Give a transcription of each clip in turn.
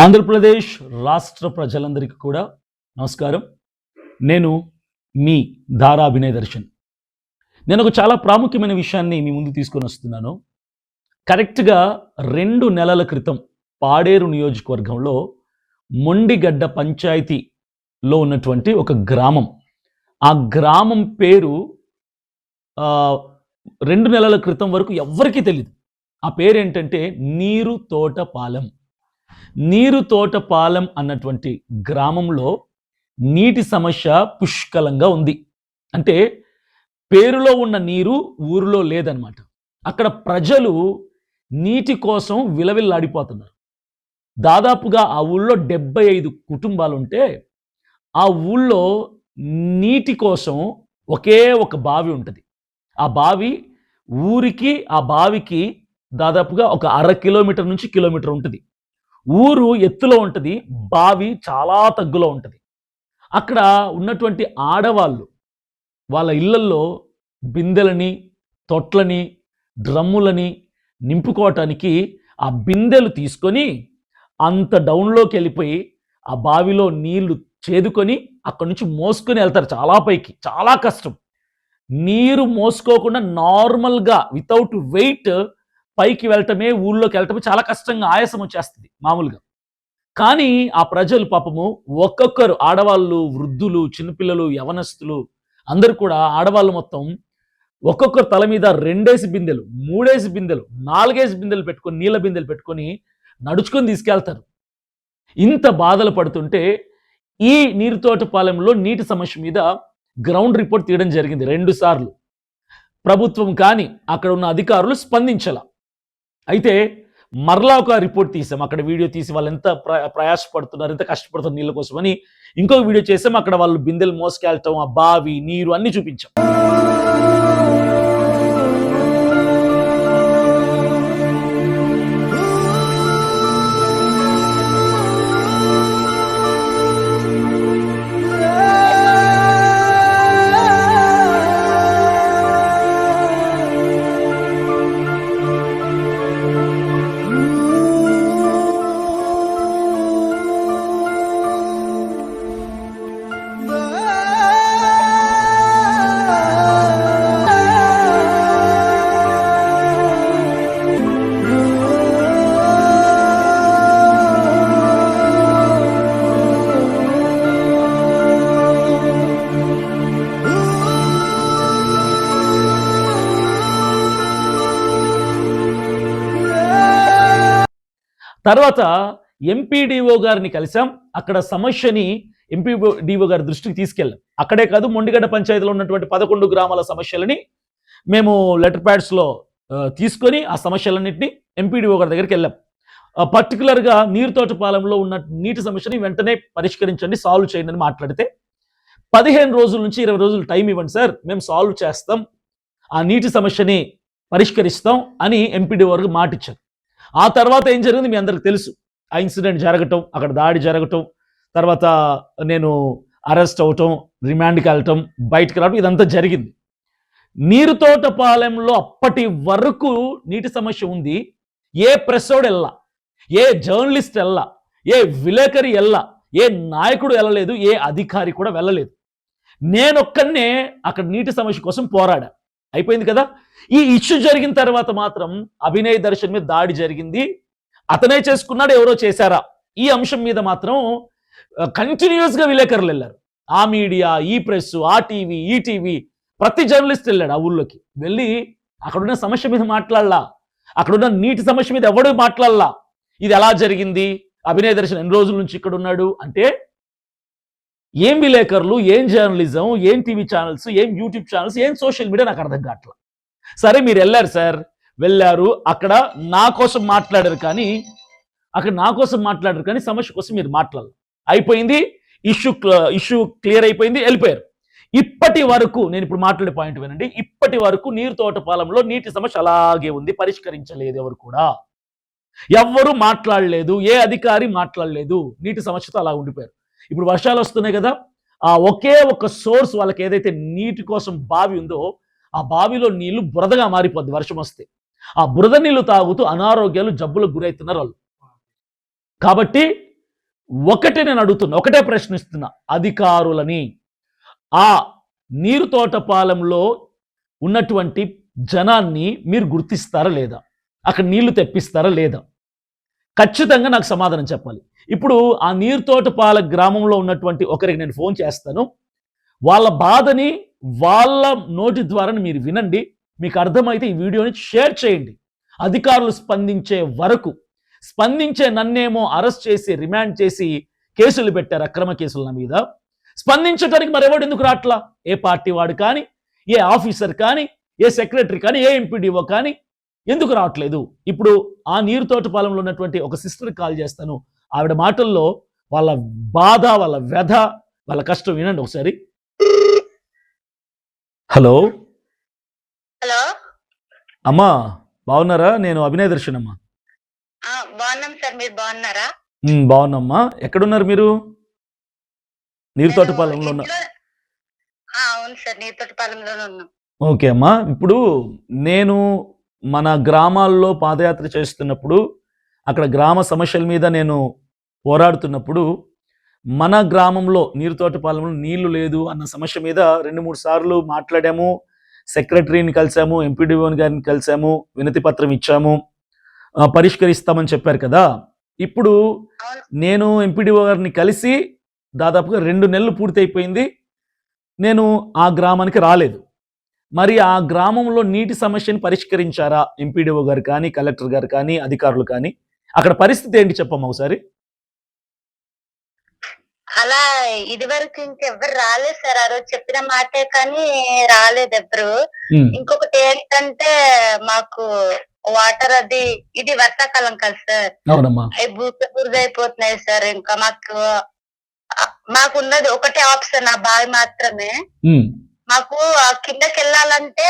ఆంధ్రప్రదేశ్ రాష్ట్ర ప్రజలందరికీ కూడా నమస్కారం. నేను మీ ధారా అభినయ్ దర్శన్. నేను ఒక చాలా ప్రాముఖ్యమైన విషయాన్ని మీ ముందు తీసుకొని వస్తున్నాను. కరెక్ట్గా 2 నెలల క్రితం పాడేరు నియోజకవర్గంలో మొండిగడ్డ పంచాయతీలో ఉన్నటువంటి ఒక గ్రామం, ఆ గ్రామం పేరు 2 నెలల క్రితం వరకు ఎవ్వరికీ తెలియదు. ఆ పేరు ఏంటంటే నీరు తోటపాలెం. నీరు తోటపాలెం అన్నటువంటి గ్రామంలో నీటి సమస్య పుష్కలంగా ఉంది. అంటే పేరులో ఉన్న నీరు ఊరిలో లేదనమాట. అక్కడ ప్రజలు నీటి కోసం విలవిల్లాడిపోతున్నారు. దాదాపుగా ఆ ఊళ్ళో 75 కుటుంబాలు ఉంటే ఆ ఊళ్ళో నీటి కోసం ఒకే ఒక బావి ఉంటుంది. ఆ బావి ఊరికి ఆ బావికి దాదాపుగా ఒక 1/2 కిలోమీటర్ నుంచి కిలోమీటర్ ఉంటుంది. ఊరు ఎత్తులో ఉంటుంది, బావి చాలా తగ్గులో ఉంటుంది. అక్కడ ఉన్నటువంటి ఆడవాళ్ళు వాళ్ళ ఇళ్లల్లో బిందెలని, తొట్లని, డ్రమ్ములని నింపుకోవటానికి ఆ బిందెలు తీసుకొని అంత డౌన్లోకి వెళ్ళిపోయి ఆ బావిలో నీళ్లు చేదుకొని అక్కడి నుంచి మోసుకొని వెళ్తారు చాలా పైకి. చాలా కష్టం. నీరు మోసుకోకుండా నార్మల్గా వితౌట్ వెయిట్ పైకి వెళ్ళటమే, ఊళ్ళోకి వెళ్ళటమే చాలా కష్టంగా, ఆయాసం వచ్చేస్తుంది మామూలుగా. కానీ ఆ ప్రజలు పాపము ఒక్కొక్కరు, ఆడవాళ్ళు, వృద్ధులు, చిన్నపిల్లలు, యవనస్తులు అందరూ కూడా, ఆడవాళ్ళు మొత్తం ఒక్కొక్కరు తల మీద 2 బిందెలు, 3 బిందెలు, 4 బిందెలు పెట్టుకొని, నీళ్ళ బిందెలు పెట్టుకొని నడుచుకొని తీసుకెళ్తారు. ఇంత బాధలు పడుతుంటే ఈ నీరుతోటపాలెంలో నీటి సమస్య మీద గ్రౌండ్ రిపోర్ట్ తీయడం జరిగింది 2 సార్లు. ప్రభుత్వం కానీ అక్కడ ఉన్న అధికారులు స్పందించాల. అయితే మరలా ఒక రిపోర్ట్ తీసాం. అక్కడ వీడియో తీసి వాళ్ళు ఎంత ప్రయాసపడుతున్నారు, ఎంత కష్టపడుతున్నారు నీళ్ళ కోసం అని ఇంకొక వీడియో చేసాం. అక్కడ వాళ్ళు బిందెలు మోసుకెళ్ళటం, ఆ బావి నీరు అన్ని చూపించాం. తర్వాత ఎంపీడీఓ గారిని కలిసాం. అక్కడ సమస్యని ఎంపీడీఓ గారి దృష్టికి తీసుకెళ్ళాం. అక్కడే కాదు, మొండిగడ్డ పంచాయతీలో ఉన్నటువంటి 11 గ్రామాల సమస్యలని మేము లెటర్ ప్యాడ్స్లో తీసుకొని ఆ సమస్యలన్నింటినీ ఎంపీడీఓ గారి దగ్గరికి వెళ్ళాం. పర్టికులర్గా నీరుతోటపాలెంలో ఉన్న నీటి సమస్యని వెంటనే పరిష్కరించండి, సాల్వ్ చేయండి అని మాట్లాడితే 15 రోజుల నుంచి 20 రోజులు టైం ఇవ్వండి సార్, మేము సాల్వ్ చేస్తాం, ఆ నీటి సమస్యని పరిష్కరిస్తాం అని ఎంపీడీఓ గారికి మాట ఇచ్చారు. ఆ తర్వాత ఏం జరిగింది మీ అందరికి తెలుసు. ఆ ఇన్సిడెంట్ జరగటం, అక్కడ దాడి జరగటం, తర్వాత నేను అరెస్ట్ అవటం, రిమాండ్కి వెళ్ళటం, బయటకు రావటం, ఇదంతా జరిగింది. నీరుతోటపాలెంలో అప్పటి వరకు నీటి సమస్య ఉంది. ఏ ప్రెస్సోడు వెళ్ళా, ఏ జర్నలిస్ట్ వెళ్ళా, ఏ విలేకరి వెళ్ళా, ఏ నాయకుడు వెళ్ళలేదు, ఏ అధికారి కూడా వెళ్ళలేదు. నేనొక్కనే అక్కడ నీటి సమస్య కోసం పోరాడా. అయిపోయింది కదా. ఈ ఇష్యూ జరిగిన తర్వాత మాత్రం అభినయ్ దర్శన్ మీద దాడి జరిగింది, అతనే చేసుకున్నాడు, ఎవరో చేశారా, ఈ అంశం మీద మాత్రం కంటిన్యూస్గా విలేకరులు వెళ్ళారు. ఆ మీడియా, ఈ ప్రెస్, ఆ టీవీ, ఈ టీవీ, ప్రతి జర్నలిస్ట్ వెళ్ళాడు ఆ ఊళ్ళోకి. వెళ్ళి అక్కడున్న సమస్య మీద మాట్లాడలా, అక్కడున్న నీటి సమస్య మీద ఎవడూ మాట్లాడలా. ఇది ఎలా జరిగింది, అభినయ్ దర్శన్ ఎన్ని రోజుల నుంచి ఇక్కడ ఉన్నాడు అంటే, ఏం విలేకరులు, ఏం జర్నలిజం, ఏం టీవీ ఛానల్స్, ఏం యూట్యూబ్ ఛానల్స్, ఏం సోషల్ మీడియా, నాకు అర్థం కావట్లా. సరే మీరు వెళ్ళారు సార్, వెళ్ళారు, అక్కడ నా కోసం మాట్లాడారు, కానీ సమస్య కోసం మీరు మాట్లాడాలి. అయిపోయింది, ఇష్యూ క్లియర్ అయిపోయింది, వెళ్ళిపోయారు. ఇప్పటి వరకు నేను ఇప్పుడు మాట్లాడే పాయింట్ వినండి. ఇప్పటి వరకు నీరుతోటపాలెంలో నీటి సమస్య అలాగే ఉంది, పరిష్కరించలేదు. ఎవరు మాట్లాడలేదు, ఏ అధికారి మాట్లాడలేదు, నీటి సమస్యతో అలా ఉండిపోయారు. ఇప్పుడు వర్షాలు వస్తున్నాయి కదా, ఆ ఒకే ఒక సోర్స్ వాళ్ళకి ఏదైతే నీటి కోసం బావి ఉందో ఆ బావిలో నీళ్లు బురదగా మారిపోద్ది వర్షం వస్తే. ఆ బురద నీళ్లు తాగుతూ అనారోగ్యాలు, జబ్బులకు గురవుతున్నారు వాళ్ళు. కాబట్టి ఒకటే నేను అడుగుతున్నా, ఒకటే ప్రశ్నిస్తున్నా, అధికారులని ఆ నీరు తోటపాలెంలో ఉన్నటువంటి జనాన్ని మీరు గుర్తిస్తారా లేదా? అక్కడ నీళ్లు తెప్పిస్తారా లేదా? ఖచ్చితంగా నాకు సమాధానం చెప్పాలి. ఇప్పుడు ఆ నీరుతోటపాల గ్రామంలో ఉన్నటువంటి ఒకరికి నేను ఫోన్ చేస్తాను. వాళ్ళ బాధని వాళ్ళ నోటి ద్వారా మీరు వినండి. మీకు అర్థమైతే ఈ వీడియోని షేర్ చేయండి. అధికారులు స్పందించే వరకు, స్పందించే నన్నేమో అరెస్ట్ చేసి రిమాండ్ చేసి కేసులు పెట్టారు, అక్రమ కేసుల మీద. స్పందించడానికి మరెవడు ఎందుకు రాట్లా? ఏ పార్టీ వాడు కానీ, ఏ ఆఫీసర్ కానీ, ఏ సెక్రటరీ కానీ, ఏ ఎంపీడీఓ కానీ ఎందుకు రావట్లేదు? ఇప్పుడు ఆ నీరు తోటపాలెంలో ఉన్నటువంటి ఒక సిస్టర్ కాల్ చేస్తాను. ఆవిడ మాటల్లో వాళ్ళ బాధ, వాళ్ళ వ్యధ, వాళ్ళ కష్టం వినండి ఒకసారి. హలో హలో అమ్మా, బాగున్నారా? నేను అభినయ దర్శన్ అమ్మా. బాగున్నాం సార్, మీరు బాగున్నారా? బాగున్నామ్మా. ఎక్కడున్నారు మీరు? నీరు తోటపాలెంలో ఉన్నా. అవును సార్, నీతోటిపాలెంలోనే ఉన్నాం. ఓకే అమ్మా. ఇప్పుడు నేను మన గ్రామాల్లో పాదయాత్ర చేస్తున్నప్పుడు, అక్కడ గ్రామ సమస్యల మీద నేను పోరాడుతున్నప్పుడు, మన గ్రామంలో నీరు తోటపాలెంలో నీళ్లు లేదు అన్న సమస్య మీద 2-3 సార్లు మాట్లాడాము. సెక్రటరీని కలిసాము, ఎంపీడీఓని గారిని కలిసాము, వినతి పత్రం ఇచ్చాము, పరిష్కరిస్తామని చెప్పారు కదా. ఇప్పుడు నేను ఎంపీడీఓ గారిని కలిసి దాదాపుగా 2 నెలలు పూర్తయిపోయింది. నేను ఆ గ్రామానికి రాలేదు. మరి ఆ గ్రామంలో నీటి సమస్యని పరిష్కరించారా ఎంపీడీఓ గారు కానీ, కలెక్టర్ గారు కానీ, అధికారులు కానీ? అక్కడ పరిస్థితి ఏంటి చెప్పమ్మా ఒకసారి. అలా ఇది వరకు ఇంకెవ్వరు రాలేదు సార్. ఆ రోజు చెప్పిన మాటే కానీ రాలేదు ఎవ్వరు. ఇంకొకటి ఏంటంటే, మాకు వాటర్ ఇది వర్షాకాలం కదా సార్. అవునమ్మా. అవి బురద అయిపోతున్నాయి సార్. ఇంకా మాకున్నది ఒకటే ఆప్షన్, ఆ బావి మాత్రమే. మాకు కిందకి వెళ్ళాలంటే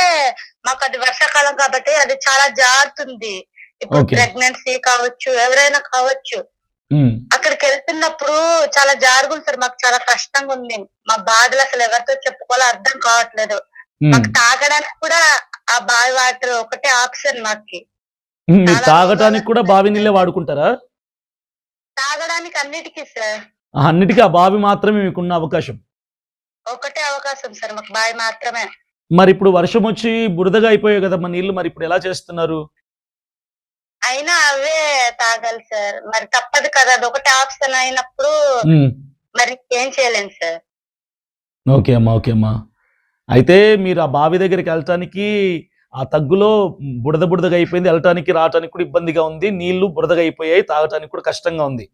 మాకు అది వర్షాకాలం కాబట్టి అది చాలా జారుతుంది. ఇప్పుడు ప్రెగ్నెన్సీ కావచ్చు, ఎవరైనా కావచ్చు, అక్కడికి వెళ్తున్నప్పుడు చాలా జారుగుంది సార్. మాకు చాలా కష్టంగా ఉంది. మా బాధలు అసలు ఎవరితో చెప్పుకోవాలో అర్థం కావట్లేదు. మాకు తాగడానికి కూడా ఆ బావి వాటర్ ఒకటే ఆప్షన్. మాకి తాగడానికి కూడా బావి నీళ్ళే వాడుకుంటారా? తాగడానికి అన్నిటికీ సార్, అన్నిటికీ ఆ బావి మాత్రమే మీకున్న అవకాశం. ఒకటే అవకాశం సార్, మాకు బావి మాత్రమే. మరి ఇప్పుడు వర్షం వచ్చి బురదగా అయిపోయాయి కదమ్మా నీళ్లు, మరి ఇప్పుడు ఎలా చేస్తున్నారు? అయినా అవే తాగాలి సార్, మరి తప్పదు కదా. అది ఒకటే ఆప్షన్ అయినప్పుడు మరి ఏం చేయలేం సార్. ఓకే అమ్మా, ఓకే అమ్మా. అయితే మీరు ఆ బావి దగ్గరికి వెళ్ళటానికి ఆ తగ్గులో బుడదగా అయిపోయింది, వెళ్ళటానికి రావటానికి కూడా ఇబ్బందిగా ఉంది, నీళ్లు బురదగా అయిపోయాయి, తాగటానికి కూడా కష్టంగా ఉంది.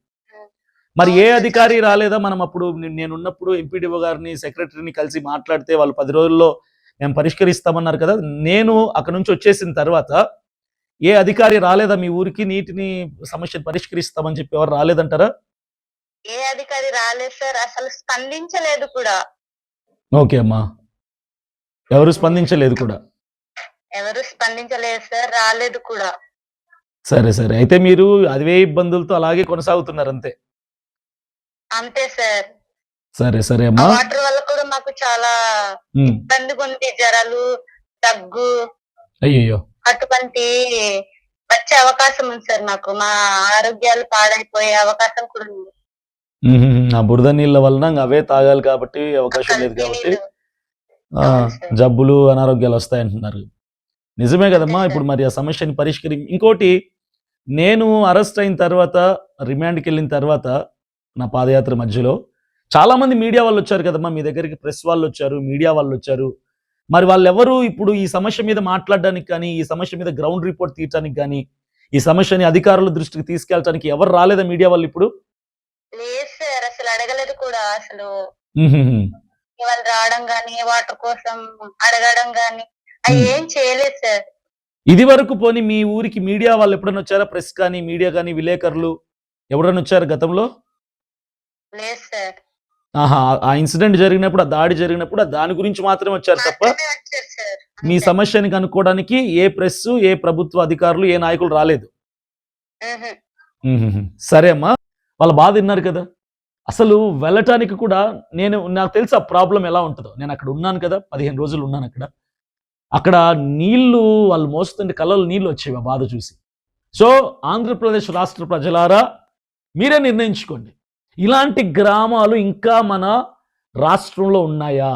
మరి ఏ అధికారి రాలేదా? మనం అప్పుడు నేనున్నప్పుడు ఎంపీడీఓ గారిని, సెక్రటరీని కలిసి మాట్లాడితే వాళ్ళు 10 రోజుల్లో మేము పరిష్కరిస్తామన్నారు కదా. నేను అక్కడ నుంచి వచ్చేసిన తర్వాత ఏ అధికారి రాలేదా మీ ఊరికి? నీటిని సమస్యను పరిష్కరిస్తామని చెప్పి ఎవరు రాలేదంటారా? ఏ అధికారి రాలేదు సార్, అసలు స్పందించలేదు కూడా. ఓకే అమ్మా, ఎవరు స్పందించలేదు కూడా? ఎవరు స్పందించలేదు సార్, రాలేదు కూడా. సరే సరే, అయితే మీరు అదే ఇబ్బందులతో అలాగే కొనసాగుతున్నారు అంతే. అంతే సార్. సరే సరే అమ్మా. వాటర్ వల్ల కూడా మాకు చాలా ఇబ్బందిగా ఉంది. జ్వరాలు, దగ్గు, అయ్యో, అటువంటి వచ్చే అవకాశం ఉంది సార్. మాకు మా ఆరోగ్యాలు పాడైపోయే అవకాశం కూడా ఉంది. ఆ బురద నీళ్ళ వలన అవే తాగాలి కాబట్టి అవకాశం లేదు కాబట్టి జబ్బులు, అనారోగ్యాలు వస్తాయంటున్నారు. నిజమే కదమ్మా. ఇప్పుడు మరి ఆ సమస్యని ఇంకోటి, నేను అరెస్ట్ అయిన తర్వాత, రిమాండ్కి వెళ్ళిన తర్వాత, నా పాదయాత్ర మధ్యలో చాలా మంది మీడియా వాళ్ళు వచ్చారు కదమ్మా మీ దగ్గరికి. ప్రెస్ వాళ్ళు వచ్చారు, మీడియా వాళ్ళు వచ్చారు. మరి వాళ్ళెవరు ఇప్పుడు ఈ సమస్య మీద మాట్లాడడానికి కానీ, ఈ సమస్య మీద గ్రౌండ్ రిపోర్ట్ తీయటానికి కానీ, ఈ సమస్యని అధికారుల దృష్టికి తీసుకెళ్ళటానికి ఎవరు రాలేదా మీడియా వాళ్ళు ఇప్పుడు? లేదు సార్, అసలు అడగలేదు కూడా. అసలు వాళ్ళు రావడం గానీ, వాటర్ కోసం అడగడం గానీ అవి ఏం చేయలేదు సార్. ఇది వరకు పోనీ మీ ఊరికి మీడియా వాళ్ళు ఎప్పుడైనా వచ్చారా? ప్రెస్ కానీ, మీడియా కానీ, విలేకరులు ఎవరైనా వచ్చారు గతంలో? లేదు సార్. ఆ ఇన్సిడెంట్ జరిగినప్పుడు, ఆ దాడి జరిగినప్పుడు దాని గురించి మాత్రమే వచ్చారు తప్ప మీ సమస్యని కనుక్కోవడానికి ఏ ప్రెస్, ఏ ప్రభుత్వ అధికారులు, ఏ నాయకులు రాలేదు. సరే అమ్మా, వాళ్ళ బాధ విన్నారు కదా. అసలు వెళ్ళటానికి కూడా నాకు తెలుసు ఆ ప్రాబ్లం ఎలా ఉంటుందో. నేను అక్కడ ఉన్నాను కదా, 15 రోజులు ఉన్నాను అక్కడ. అక్కడ నీళ్లు వాళ్ళు మోస్తుంటే కళ్ళలో నీళ్లు వచ్చేవి ఆ బాధ చూసి. సో ఆంధ్రప్రదేశ్ రాష్ట్ర ప్రజలారా, మీరే నిర్ణయించుకోండి. ఇలాంటి గ్రామాలు ఇంకా మన రాష్ట్రంలో ఉన్నాయా?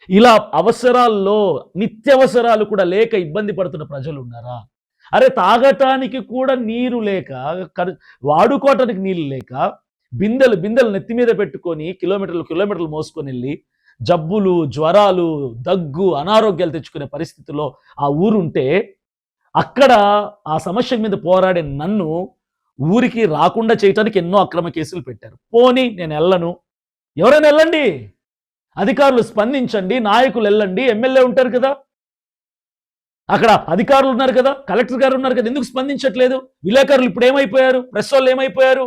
ఇలా అవసరాల్లో నిత్యవసరాలు కూడా లేక ఇబ్బంది పడుతున్న ప్రజలు ఉన్నారా? అరే తాగటానికి కూడా నీరు లేక, వాడుకోవటానికి నీళ్ళు లేక, బిందెలు బిందెలు నెత్తి మీద పెట్టుకొని కిలోమీటర్లు మోసుకొని వెళ్ళి జబ్బులు, జ్వరాలు, దగ్గు, అనారోగ్యాలు తెచ్చుకునే పరిస్థితిలో ఆ ఊరుంటే, అక్కడ ఆ సమస్య మీద పోరాడే నన్ను ఊరికి రాకుండా చేయటానికి ఎన్నో అక్రమ కేసులు పెట్టారు. పోనీ నేను వెళ్ళను, ఎవరైనా వెళ్ళండి, అధికారులు స్పందించండి, నాయకులు వెళ్ళండి, ఎమ్మెల్యే ఉంటారు కదా, అక్కడ అధికారులు ఉన్నారు కదా, కలెక్టర్ గారు ఉన్నారు కదా, ఎందుకు స్పందించట్లేదు? విలేకరులు ఇప్పుడు ఏమైపోయారు? ప్రెస్ వాళ్ళు ఏమైపోయారు?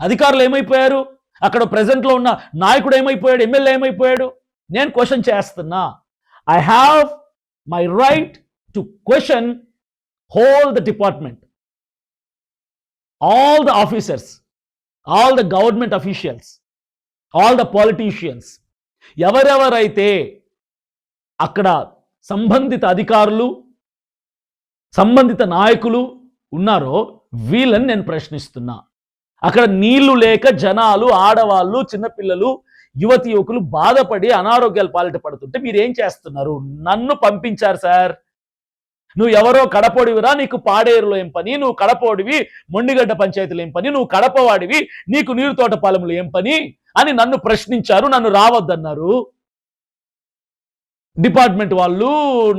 అధికారులు ఏమైపోయారు? అక్కడ ప్రెజెంట్లో ఉన్న నాయకుడు ఏమైపోయాడు? ఎమ్మెల్యే ఏమైపోయాడు? నేను క్వశ్చన్ చేస్తున్నా. I have my right to question whole the department, all the officers, all the government officials, all the politicians, ఎవరెవరైతే అక్కడ సంబంధిత అధికారులు, సంబంధిత నాయకులు ఉన్నారో వీళ్ళని నేను ప్రశ్నిస్తున్నా. అక్కడ నీళ్లు లేక జనాలు, ఆడవాళ్ళు, చిన్నపిల్లలు, యువతి యువకులు బాధపడి అనారోగ్యాలు పాలిట పడుతుంటే మీరేం చేస్తున్నారు? నన్ను పంపించారు సార్, నువ్వు ఎవరో కడపోడివిరా, నీకు పాడేరులో ఏం పని, నువ్వు కడపోడివి మొండిగడ్డ పంచాయతీలో ఏం పని, నువ్వు కడపవాడివి, నీకు నీరు తోట పాలెంలో ఏం పని అని నన్ను ప్రశ్నించారు. నన్ను రావద్దన్నారు డిపార్ట్మెంట్ వాళ్ళు,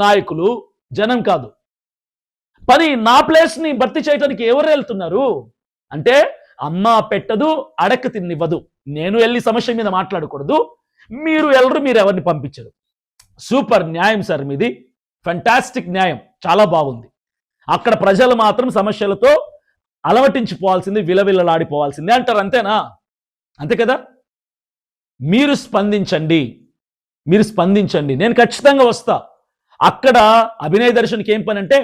నాయకులు, జనం కాదు. పని నా ప్లేస్ని భర్తీ చేయడానికి ఎవరు వెళ్తున్నారు అంటే, అమ్మ పెట్టదు, అడక్క తిన్నివ్వదు. నేను వెళ్ళి సమస్య మీద మాట్లాడకూడదు, మీరు వెళ్ళరు, మీరు ఎవరిని పంపించరు. సూపర్ న్యాయం సార్ మీది, ఫెంటాస్టిక్ న్యాయం, చాలా బాగుంది. అక్కడ ప్రజలు మాత్రం సమస్యలతో అలవటించిపోవాల్సింది, విలవిల్లలాడిపోవాల్సిందే అంటారు. అంతేనా? అంతే కదా? మీరు స్పందించండి, మీరు స్పందించండి, నేను ఖచ్చితంగా వస్తా. అక్కడ అభినయ్ దర్శన్కి ఏం పని అంటే,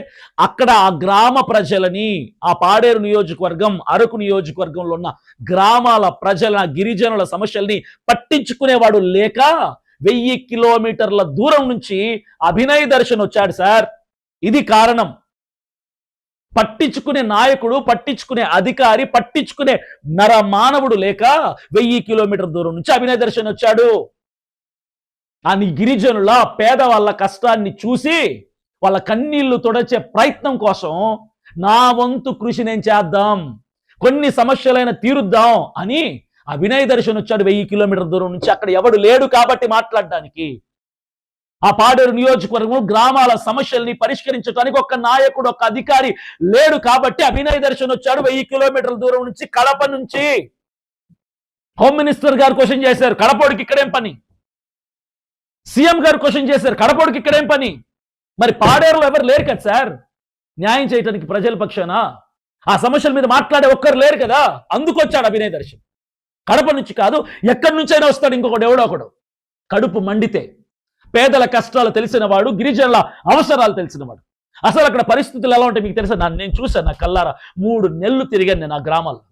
అక్కడ ఆ గ్రామ ప్రజలని, ఆ పాడేరు నియోజకవర్గం, అరకు నియోజకవర్గంలో ఉన్న గ్రామాల ప్రజల, గిరిజనుల సమస్యల్ని పట్టించుకునేవాడు లేక 1000 కిలోమీటర్ల దూరం నుంచి అభినయ్ దర్శన్ వచ్చాడు సార్. ఇది కారణం. పట్టించుకునే నాయకుడు, పట్టించుకునే అధికారి, పట్టించుకునే నరమానవుడు లేక 1000 కిలోమీటర్ల దూరం నుంచి అభినయ్ దర్శన్ వచ్చాడు. ఆ గిరిజనుల, పేదవాళ్ళ కష్టాన్ని చూసి వాళ్ళ కన్నీళ్లు తుడచే ప్రయత్నం కోసం నా వంతు కృషి నేను చేద్దాం, కొన్ని సమస్యలైనా తీరుద్దాం అని అభినయ్ దర్శన్ వచ్చాడు 1000 కిలోమీటర్ల దూరం నుంచి. అక్కడ ఎవడు లేడు కాబట్టి మాట్లాడడానికి. ఆ పాడేరు నియోజకవర్గంలో గ్రామాల సమస్యల్ని పరిష్కరించడానికి ఒక్క నాయకుడు, ఒక్క అధికారి లేడు కాబట్టి అభినయ్ దర్శన్ వచ్చాడు 1000 కిలోమీటర్ల దూరం నుంచి, కడప నుంచి. హోమ్ మినిస్టర్ గారు క్వశ్చన్ చేశారు, కడపడికి ఇక్కడేం పని? సీఎం గారు క్వశ్చన్ చేశారు, కడపడికి ఇక్కడేం పని? మరి పాడేరులో ఎవరు లేరు కదా సార్ న్యాయం చేయడానికి ప్రజల పక్షాన? ఆ సమస్యల మీద మాట్లాడే ఒక్కరు లేరు కదా, అందుకు వచ్చాడు అభినయ్ దర్శన్. కడప నుంచి కాదు, ఎక్కడి నుంచైనా వస్తాడు ఇంకొకడు, ఎవడో ఒకడు. కడుపు మండితే, పేదల కష్టాలు తెలిసినవాడు, గిరిజనుల అవసరాలు తెలిసినవాడు. అసలు అక్కడ పరిస్థితులు ఎలా ఉంటాయి మీకు తెలుసా? నేను చూశాను, నా కల్లారా 3 నెలలు తిరిగాను నేను ఆ గ్రామాల్లో.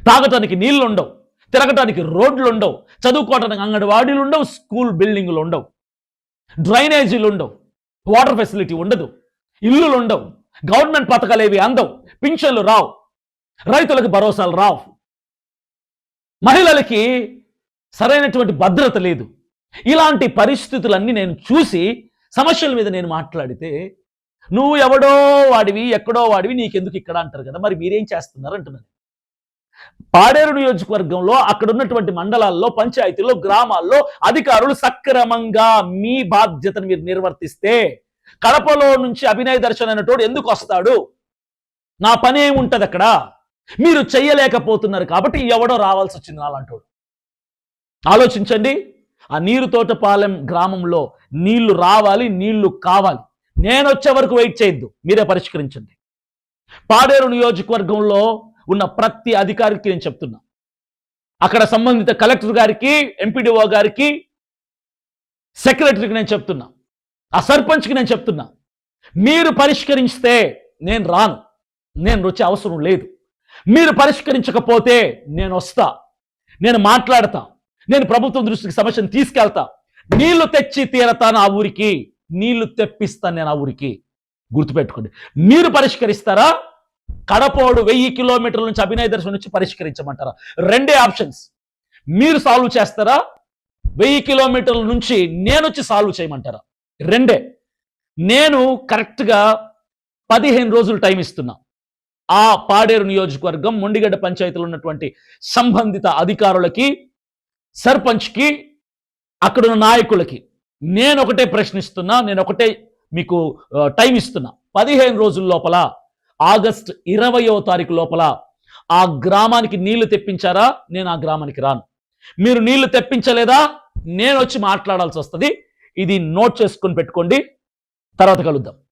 తాగటానికి నీళ్లు ఉండవు, తిరగటానికి రోడ్లు ఉండవు, చదువుకోవటానికి అంగన్వాడీలు ఉండవు, స్కూల్ బిల్డింగులు ఉండవు, డ్రైనేజీలు ఉండవు, వాటర్ ఫెసిలిటీ ఉండదు, ఇల్లులు ఉండవు, గవర్నమెంట్ పథకాలు ఏవి అందవు, పింఛన్లు రావు, రైతులకు భరోసాలు రావు, మహిళలకి సరైనటువంటి భద్రత లేదు. ఇలాంటి పరిస్థితులన్నీ నేను చూసి సమస్యల మీద నేను మాట్లాడితే, నువ్వు ఎవడో వాడివి, ఎక్కడో వాడివి, నీకెందుకు ఇక్కడ అంటారు కదా. మరి మీరేం చేస్తున్నారు అంటున్నాను. పాడేరు నియోజకవర్గంలో అక్కడ ఉన్నటువంటి మండలాల్లో, పంచాయతీల్లో, గ్రామాల్లో అధికారులు సక్రమంగా మీ బాధ్యతను మీరు నిర్వర్తిస్తే కడపలో నుంచి అభినయ్ దర్శన్ అనేటోడు ఎందుకు వస్తాడు? నా పని ఏముంటది అక్కడ? మీరు చెయ్యలేకపోతున్నారు కాబట్టి ఎవడో రావాల్సి వచ్చింది నాలంటోడు. ఆలోచించండి. ఆ నీరు తోటపాలెం గ్రామంలో నీళ్లు రావాలి, నీళ్లు కావాలి. నేను వచ్చే వరకు వెయిట్ చేయొద్దు, మీరే పరిష్కరించండి. పాడేరు నియోజకవర్గంలో ఉన్న ప్రతి అధికారికి నేను చెప్తున్నా, అక్కడ సంబంధిత కలెక్టర్ గారికి, ఎంపీడీఓ గారికి, సెక్రటరీకి నేను చెప్తున్నా, ఆ సర్పంచ్కి నేను చెప్తున్నా, మీరు పరిష్కరిస్తే నేను రాను, నేను వచ్చే అవసరం లేదు. మీరు పరిష్కరించకపోతే నేను వస్తా, నేను మాట్లాడతా, నేను ప్రభుత్వం దృష్టికి సమస్యను తీసుకెళ్తా, నీళ్లు తెచ్చి తీరతాను ఆ ఊరికి, నీళ్లు తెప్పిస్తాను నేను ఆ ఊరికి. గుర్తుపెట్టుకోండి. మీరు పరిష్కరిస్తారా? కడపోడు 1000 కిలోమీటర్ల నుంచి అభినయ దర్శనం నుంచి పరిష్కరించమంటారా? రెండే ఆప్షన్స్. మీరు సాల్వ్ చేస్తారా? 1000 కిలోమీటర్ల నుంచి నేను వచ్చి సాల్వ్ చేయమంటారా? రెండే. నేను కరెక్ట్గా 15 రోజులు టైం ఇస్తున్నా. ఆ పాడేరు నియోజకవర్గం మొండిగడ్డ పంచాయతీలో ఉన్నటువంటి సంబంధిత అధికారులకి, సర్పంచ్కి, అక్కడున్న నాయకులకి నేను ఒకటే ప్రశ్నిస్తున్నా, నేను ఒకటే మీకు టైం ఇస్తున్నా. 15 రోజుల లోపల, ఆగస్టు 20వ తారీఖు లోపల ఆ గ్రామానికి నీళ్లు తెప్పించారా? నేను ఆ గ్రామానికి రాను. మీరు నీళ్లు తెప్పించలేదా? నేను వచ్చి మాట్లాడాల్సి వస్తుంది. ఇది నోట్ చేసుకొని పెట్టుకోండి. తర్వాత కలుద్దాం.